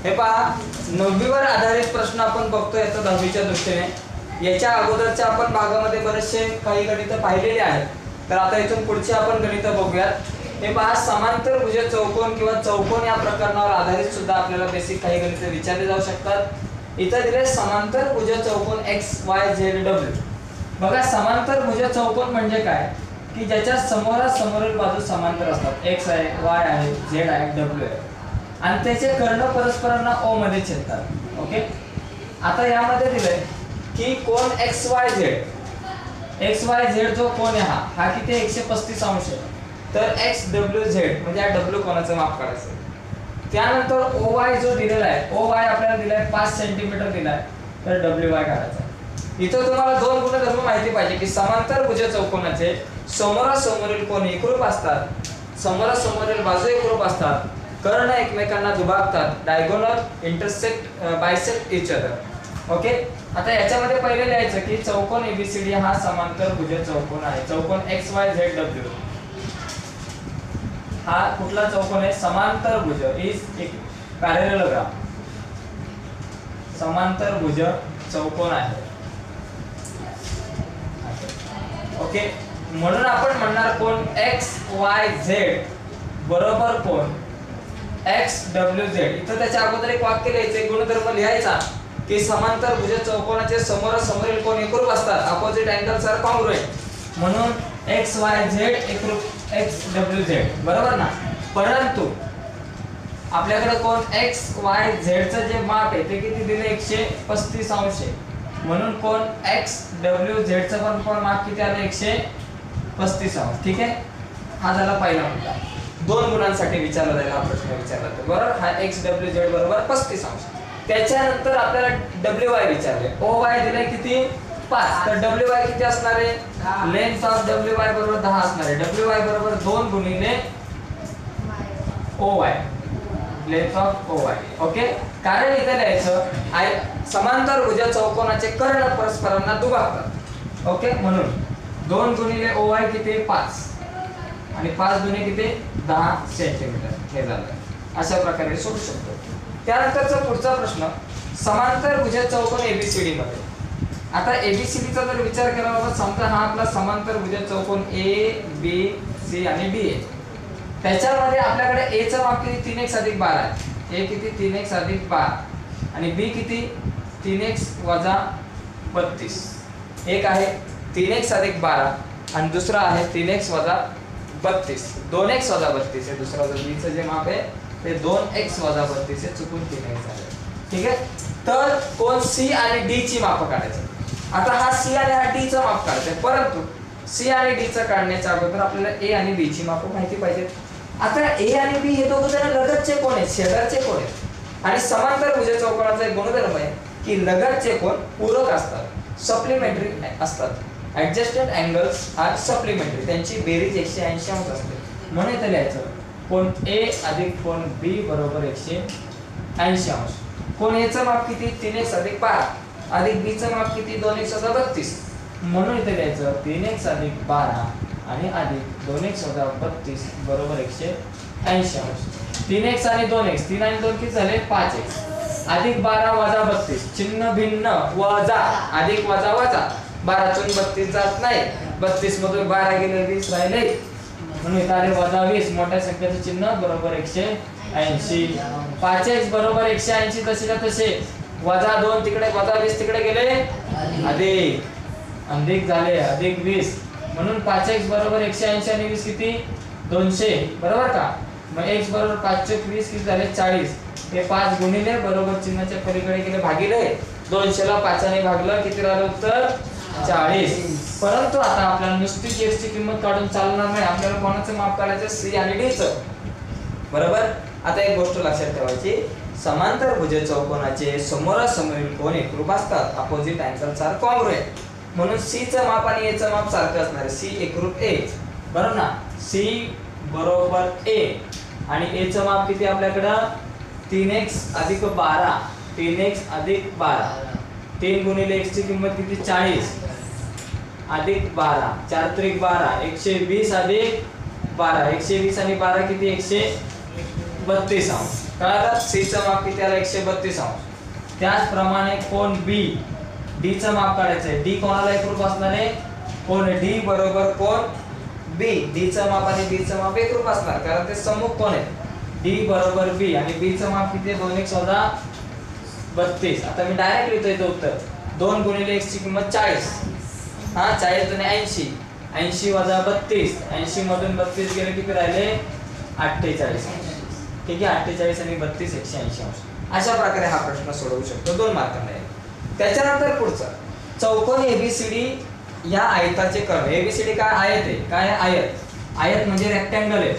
हे पहा 9वीवर आधारित प्रश्न आपण बघतोय आता 10वीच्या दृष्टीने. याच्या अगोदरच्या आपण भागामध्ये बरेचसे काही गणित पाहिलेले आहेत. तर आता इथून पुढचे आपण गणित बघूयात. हे पहा समांतरभुज चौकोन किंवा चौकोन या प्रकरणावर आधारित सुद्धा आपल्याला बेसिक काही गणित विचारले जाऊ शकतात. इथे दिले समांतरभुज चौकोन XYZW. बघा समांतरभुज चौकोन म्हणजे काय की ज्याच्या समोरासमोरील बाजू समांतर असतात. X आहे, Y आहे, Z आहे, W आहे आणि त्याचे कर्ण परस्परांना O मध्ये छेदतात. ओके. आता यामध्ये दिलंय की कोन XYZ जो कोन आहे हा किती 135 अंश आहे. तर XWZ म्हणजे या W कोनाचं माप काढायचं. त्यानंतर OY जो दिलेला आहे, OY आपल्याला दिलाय 5 सेंटीमीटर दिलाय. तर WY काढायचा. इथं तुम्हाला दोन गुणधर्म माहिती पाहिजे की समांतरभुज चौकोनाचे समोरासमोरील कोन एकरूप असतात, समोरासमोरील बाजू एकरूप असतात, कर्ण एकमेकांना दुभागतात, diagonal intersect bisect each other. Okay. आता याच्यामध्ये पहिले लिहायचं की चौकोन ABCD हा समांतरभुज चौकोन आहे. चौकोन XYZW हा कुठला चौकोन आहे? समांतरभुज इज एक पॅरलेलोग्राम. समांतरभुज चौकोन आहे. ओके. म्हणून आपण म्हणणार कोण XYZ बरोबर कोण XWZ. इथं त्याच्या अगोदर एक वाक्य लिहायचं, गुणधर्म लिहायचा की समांतरभुज चौकोनाचे समोरासमोरील कोन एकरूप असतात, अपोजिट अँगल्स आर कॉन्ग्रुएंट. म्हणून XYZ एकरूप XWZ बरोबर ना. परंतु आपल्याकडे कोण XYZ चं जे माप आहे ते किती दिले? 135 अंश आहे. म्हणून कोण XWZ चं पण माप किती आलं? 135 अंश. ठीक आहे. हा झाला पहिला मुद्दा. दोन गुणांसाठी विचारला जाईल हा प्रश्न विचारला तर बरोबर. हा XWZ बरोबर 35 अंश. त्याच्यानंतर आपल्याला WY विचारले. OY दिले किती? 5. तर WY किती असणार आहे? लेंथ ऑफ WY बरोबर 10 असणार आहे. WY बरोबर 2 गुणिले OY. Length of OY. Okay. कारण इथे लिहायचं समांतरभुज चौकोनाचे कर्ण परस्परांना दुभागतात. ओके. म्हणून 2 गुणिले OY किती? 5 आणि 5 गुणिले किती? 10 सेंटीमीटर. हे झालं. अशा प्रकारे सोडू शकतो. त्यानंतरचा पुढचा प्रश्न समांतरभुज चौकोन ABCD मध्ये. आता ABCD चा जर विचार केला तर समजा हा आपला समांतरभुज चौकोन ABC आणि D आहे. त्याच्यामध्ये आपल्याकडे A चं माप किती? 3x + 12 आहे. A किती? 3x + 12 आणि B किती? 3x - 32. एक आहे 3x + 12 आणि दुसरा आहे 3x - 32. 2x - 32 आहे. दुसरा जो B चं जे माप आहे ते 2x - 32 आहे. चुकून 3x झालं. ठीक आहे. तर कोण C आणि D ची माप काढायचं. आता हा C आणि हा D चं माप काढायचं. परंतु C आणि D चं काढण्याच्या अगोदर आपल्याला A आणि B ची माप माहिती पाहिजे. आता A आणि B हे दोघं जण लगतचे कोण आहेत? शेजारचे कोण आहेत? आणि समांतरभुज चौकोनाचा एक गुणधर्म आहे की लगतचे कोण पूरक असतात, सप्लिमेंटरी असतात. Adjusted angles R supplementary. त्यांची बेरीज 180 अंश असते. म्हणून इथे लिहायचं कोण A अधिक कोण B बरोबर 180 अंश. कोण A चं माप किती? 3x + 12 अधिक B चं माप किती? 2x - 32. म्हणून इथे लिहायचं 3x + 12 आणि अधिक 2x - 32 बरोबर 180 अंश. 3x आणि 2x 3 आणि 2 किती झाले? 5x अधिक 12 - 32 चिन्ह भिन्न वजा अधिक वजा वजा 12 तून 32 जात नाही. 32 मधून 12 गेले 20 राहिले. म्हणून इथे आले -20. मोठ्या संख्येचे चिन्ह बरोबर 180. 5x बरोबर 180 तसेच्या तसे. -2 तिकडे 20 तिकडे गेले अधिक झाले अधिक 20. म्हणून 5x बरोबर 180 आणि 20 किती? 200 बरोबर का. मग x बरोबर 5 + 20 किती झाले? 40. हे 5 गुणिले बरोबर चिन्हाच्या पलीकडे गेले भागिले 200 ला 5 ने भागलं किती राहिलं उत्तर? 40. परंतु आता आपल्याला नुसती x ची किंमत काढून चालणार नाही. आपल्याला कोणाचं माप काढायचं? C आणि D चं. बरोबर. आता एक गोष्ट लक्षात ठेवायची, समांतरभुज चौकोनाचे समोरासमोरील कोन एकरूप असतात, अपोजिट अँगल्स आर कॉन्ग्रुएंट. म्हणून C चं माप आणि A चं माप सारखं असणार आहे. C एकरूप A बरोबर ना. C बरोबर A आणि A चं माप किती आपल्याकडं? 3x + 12. 3x + 12. 3 गुणिले x ची किंमत किती? 40 अधिक 12. 4 × 3 = 12. 120 अधिक 12. 120 आणि 12 किती? 132 अंश. कळालं? सी चं माप किती आलं 132 अंश. त्याचप्रमाणे कोण बी, डी चं माप काढायचंय. डी कोणाला एकरूप असणार आहे? कोण डी बरोबर कोण बी. डी चं माप आणि बी चं माप एकरूप असणार कारण ते सम्मुख कोण आहे. डी बरोबर बी आणि बी चं माप किती आहे? 2 1 14 32. आता मी डायरेक्ट लिहितो इथे उत्तर. 2 गुणिले x ची किंमत 40. हा 40 दुने 80. 80 वजा 32. 80 मधून 32 गेले किती राहिले? 48 अंश. ठीक आहे, 48 आणि 32 180 अंश. अशा प्रकारे हा प्रश्न सोडवू शकतो 2 मार्कांना. त्याच्यानंतर पुढचा चौकोन एबीसीडी या आयताचे कर्ण. एबीसीडी काय? आयत आहे. काय आहे? आयत. आयत म्हणजे रेक्टँगल आहे.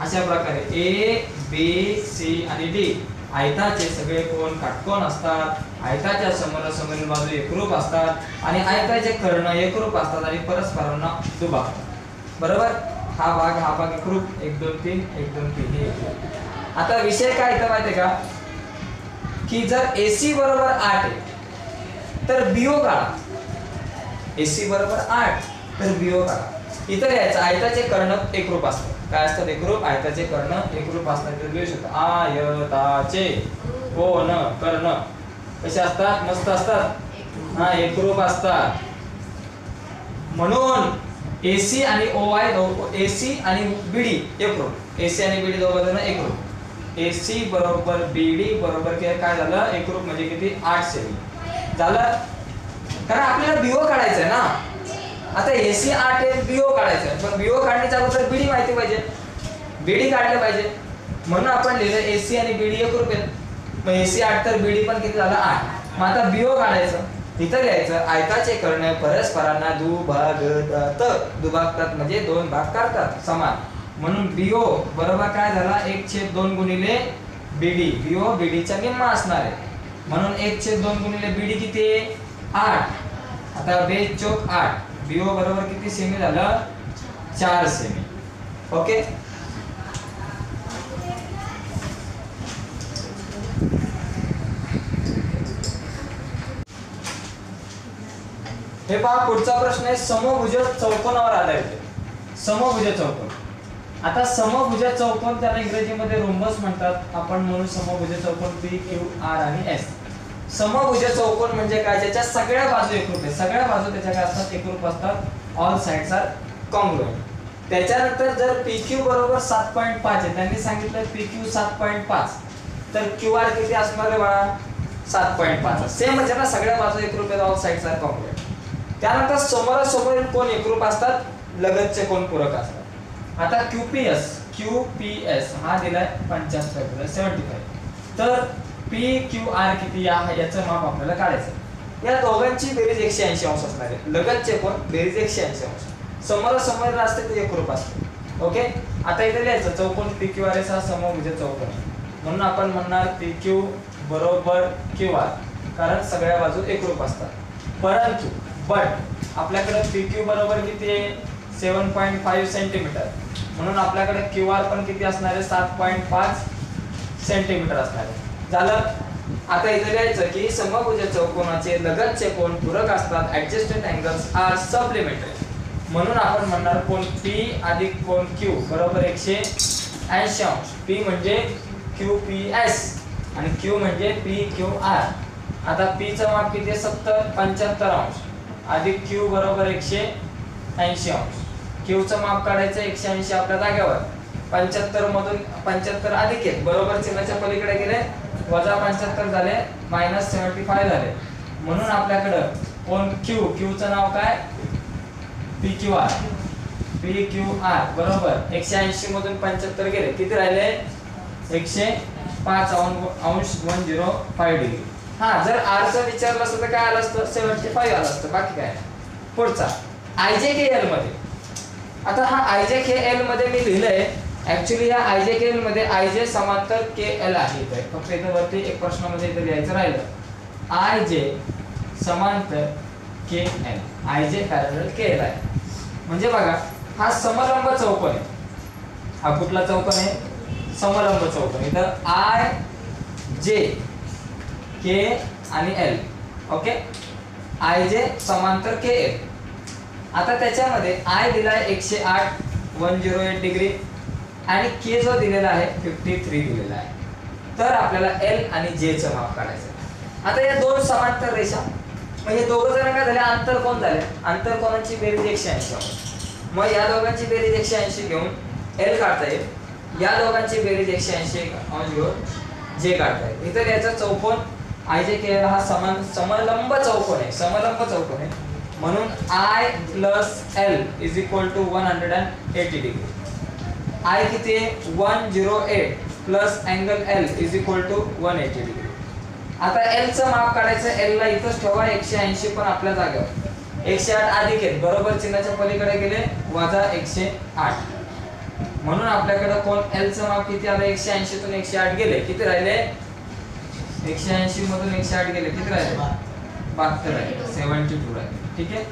अशा प्रकारे ए बी सी आणि डी आयताचे सगळे कोण काटकोन असतात. आयताच्या समोरासमोरील बाजू एकरूप असतात आणि आयताचे कर्ण एकरूप असतात आणि परस्परांना दुभागतात. बरोबर? हा भाग एकरूप 1 2 3 1 2 3 हे एकरूप. आता विषय काय इथं माहिती आहे का की जर AC बरोबर 8 आहे तर BO काढा. AC बरोबर 8 तर BO काढा. इथं लिहायचं आयताचे कर्ण एकरूप असतात. काय असतात? एकरूप. आयताचे कर्ण एकरूप असतात. तर लिहू शकतो आयताचे कोन कर्ण कसे असतात? मस्त असतात. हा एकरूप असतात. म्हणून AC आणि OI AC आणि BD एकरूप. AC आणि BD दोघं जण एकरूप. AC बरोबर BD बरोबर काय झालं? एकरूप म्हणजे किती? 8 सेमी झालं. कारण आपल्याला BO काढायचं आहे ना. आता AC 8 आहे, BO काढायचं आहे. पण BO काढण्याच्या अगोदर BD माहिती पाहिजे. BD काढलं पाहिजे. म्हणून आपण लिहिलं AC आणि BD एकरूप आहेत. मग AC 8 तर BD पण किती झालं? 8. मग आता BO काढायचं. इथं लिहायचं आयताचे कर्ण परस्परांना दुभागतात म्हणजे 2 भाग करतात समान. म्हणून BO बरोबर काय झाला? 1/2 गुणिले BD. BO BD चा निम्मा असणार आहे. म्हणून 1/2 गुणिले BD किती आहे? 8. आता बेस चौक 8. BO बरोबर किती सेमी झालं? 4 सेमी. ओके. हे पहा पुढचा प्रश्न आहे समभुज चौकोनावर आधारित. समभुज चौकोन. आता समभुज चौकोन त्याला इंग्रजीमध्ये रोम्बस म्हणतात. आपण म्हणू समभुज चौकोन P Q R आणि S. समभुज चौकोन म्हणजे काय? ज्याच्या सगळ्या बाजू एकरूप आहेत. सगळ्या बाजू त्याच्या काय असतात? एकरूप असतात. All sides are congruent. त्याच्यानंतर जर PQ बरोबर 7.5 आहे. त्यांनी सांगितलं PQ 7.5 तर QR किती असणार आहे बाळा? 7.5. सेम म्हणजे ना सगळ्या बाजू एकरूप आहेत. All sides are congruent. त्यानंतर समोरासमोरील कोण एकरूप असतात. लगतचे कोण पूरक असतात. आता QPS हा दिलाय 75 75. तर PQR किती याचं माप आपल्याला काढायचं. या दोघांची बेरीज 180 अंश असणार आहे. लगतचे कोण बेरीज 180 अंश. समोरासमोर असते ते एकरूप असते. ओके. आता इथे लिहायचं चौकोन PQRS हा समभुज चौकोन आहे. म्हणून आपण म्हणणार PQ बरोबर QR कारण सगळ्या बाजू एकरूप असतात. परंतु बट आपल्याकडे PQ बरोबर किती आहे? 7.5 सेंटीमीटर. म्हणून आपल्याकडे QR पण किती असणार आहे? 7.5 सेंटीमीटर असणार आहे. झालं. आता इथे लिहायचं की समभुज चौकोनाचे लगतचे कोण पूरक असतात. Adjusted angles R supplementary. म्हणून आपण म्हणणार कोण P अधिक कोण Q बरोबर 180 अंश. P म्हणजे QPS आणि Q म्हणजे PQR. आता P चं माप किती आहे? 75 अंश अधिक Q बरोबर 180 अंश. Q चं माप काढायचं 180 आपल्या जागेवर. 75 मधून 75 अधिक 1 बरोबर चिन्हाच्या पलीकडे गेले वजा 75 झाले -75 झाले. म्हणून आपल्याकडे कोण Q चं नाव काय? PQR बरोबर 180 मधून 75 गेले किती राहिले? 105 अंश 105 डिग्री. हा जर R चं विचारलं असतं तर काय आलं असतं? 75 आलं असतं. बाकी काय. पुढचा IJKL मध्ये. आता हा IJKL मध्ये मी लिहिलंय. ऍक्च्युअली या IJKL मध्ये IJ समांतर KL आहे. इथे फक्त इथे वरती एक प्रश्नामध्ये इथे लिहायचं राहिलं. IJ समांतर KL. IJ पॅरलल KL आहे. म्हणजे बघा हा समलंब चौकोन आहे. हा कुठला चौकोन आहे? समलंब चौकोन. इथं IJ K आणि L. ओके. IJ समांतर KL. आता त्याच्यामध्ये I दिलाय 108 108 डिग्री आणि K जो दिलेला आहे 53 दिलेला आहे. तर आपल्याला एल आणि जे चं माप काढायचं. आता या दोन समांतर रेषा, मग हे दोघं जण काय झाले, आंतरकोन झाले. आंतरकोनाची बेरीज 180. मग या दोघांची बेरीज 180 घेऊन एल काढता येईल, या दोघांची बेरीज 180 अंश घेऊन जे काढता येईल. इतर याचा चौकोन आयजे के हा समलंब चौकोन आहे, समलंब चौकोन आहे. म्हणून I + L = 180 डिग्री. I किती आहे, 108 प्लस अँगल L = 180 डिग्री. आता L चं माप काढायचं. L ला इथंच ठेवा, 180 पण आपल्या जागेवर. 108 अधिक आहेत, बरोबर चिन्हाच्या पलीकडे गेले, वजा 108. म्हणून आपल्याकडे कोण L चं माप किती आलं, 180 तून 108 गेले, किती राहिले, 180 मधून 108 गेले, किती राहिले, 72 राहिले, 72 राहिले. ठीक आहे.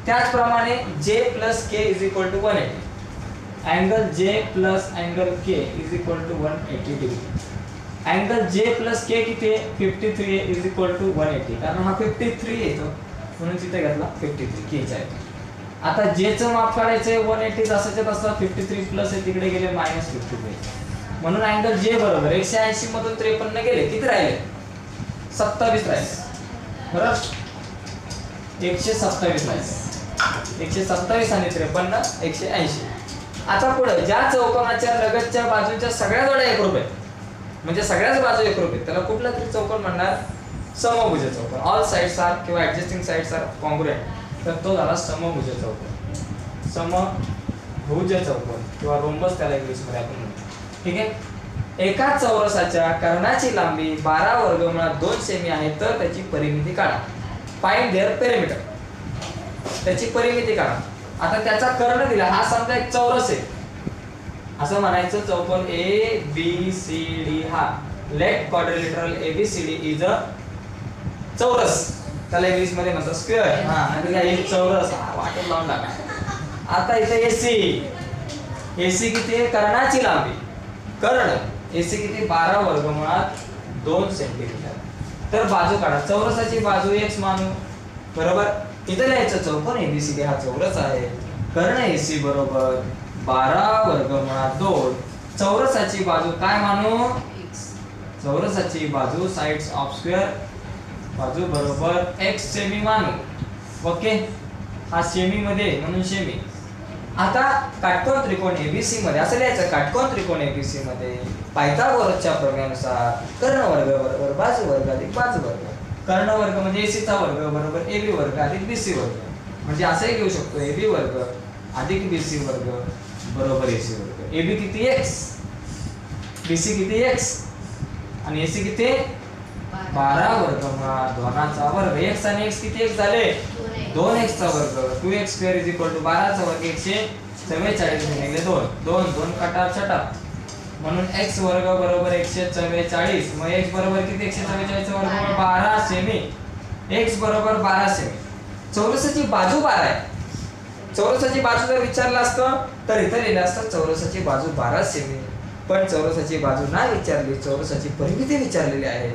त्याचप्रमाणे J + K = 180. Angle J + angle K = 180 degree. Angle J + K किती आहे, 53 आहे, = 180. कारण हा 53 येतो म्हणून तिथे घेतला 53 K चा आहे. आता J चं माप काढायचंय, 180 जसाच्या तसा 53 प्लस आहे, तिकडे गेले -53. म्हणून अँगल J बरोबर 180 मधून 53 गेले, किती राहिले, 27 राहिले. बरोबर, 127 राहिले. 127 आणि 53 180. आता पुढे ज्या चौकोनाच्या लगतच्या बाजूच्या सगळ्या जोड्या एकरूप आहेत, म्हणजे सगळ्याच बाजू एकरूप आहेत, त्याला कुठला तरी चौकोन म्हणणार, समभुज चौकोन. ऑल साइड्स आर किंवा ऍडजस्टिंग साइड्स आर कॉन्ग्रुएंट, तर तो झाला समभुज चौकोन. समभुज चौकोन किंवा रोम्बस त्याला इंग्लिशमध्ये आपण म्हणतो. ठीक आहे. एका चौरसाच्या कर्णाची लांबी 12 वर्गमुळात 2 सेमी आहे, तर त्याची परिमिती काढा. Find their perimeter. त्याची परिमिती काढा. आता त्याचा कर्ण दिला, हा समजा एक चौरस आहे, असं म्हणायचं चौकोन ABCD हा let quadrilateral ABCD is a चौरस, त्याला इंग्लिश मध्ये म्हणतात स्क्वेअर. हा, आणि काय एक चौरस वाटत लावून टाका. आता इथे AC किती आहे, कर्णाची लांबी, कर्ण AC किती, 12 वर्गमुळात 2 सेंटीमीटर. तर बाजू काढा. चौरसाची बाजू x मानू, बरोबर. इथे लिहायचं चौकोन ABCD हा चौरस आहे, कर्ण AC बरोबर 12 वर्गमुळात 2. चौरसाची बाजू काय मानू, चौरसाची बाजू साइड्स ऑफ स्क्वेअर, बाजू बरोबर x सेमी मानू. ओके, हा सेमी मध्ये म्हणून सेमी. आता काटकोन त्रिकोण ABC मध्ये असं लिहायचं, काटकोन त्रिकोण ABC मध्ये पायथागोरसच्या प्रमेयानुसार कर्ण वर्ग बरोबर बाजू वर्ग अधिक बाजू वर्ग. कर्ण वर्ग म्हणजे AC चा वर्ग बरोबर AB वर्ग अधिक BC वर्ग. म्हणजे असंही घेऊ शकतो, AB वर्ग अधिक BC वर्ग बरोबर AC वर्ग. AB किती x, BC किती x आणि AC किती 12 वर्गमुळात 2 चा वर्ग. x आणि x किती x झाले, 2x चा वर्ग. 2x² = 12 चा वर्ग 144 गुणिले 2. 2 2 काटा छटा, म्हणून x वर्ग बरोबर 144. मग x बरोबर किती, 144 चा वर्ग 12 सेमी. x बरोबर 12 सेमी. चौरसाची बाजू 12 आहे. चौरसाची बाजू जर विचारलं असतं तर इथे लिहिलं असतं चौरसाची बाजू 12 सेमी, पण चौरसाची बाजू नाही विचारली, चौरसाची परिमिती विचारलेली आहे.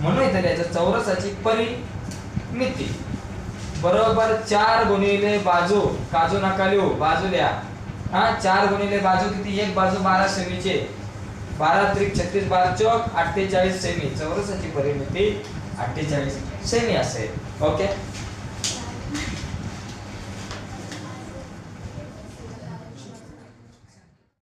म्हणून इथे लिहायचं चौरसाची परिमिती बरोबर 4 गुणिले बाजू, काजू नका लिहू, बाजू लिहा. हा, 4 गुणिले बाजू किती, एक बाजू 12 सेमीचे, 12 त्रिक 36 12 चौक 48 सेमी. चौरसाची परिमिती 48 सेमी असेल. ओके.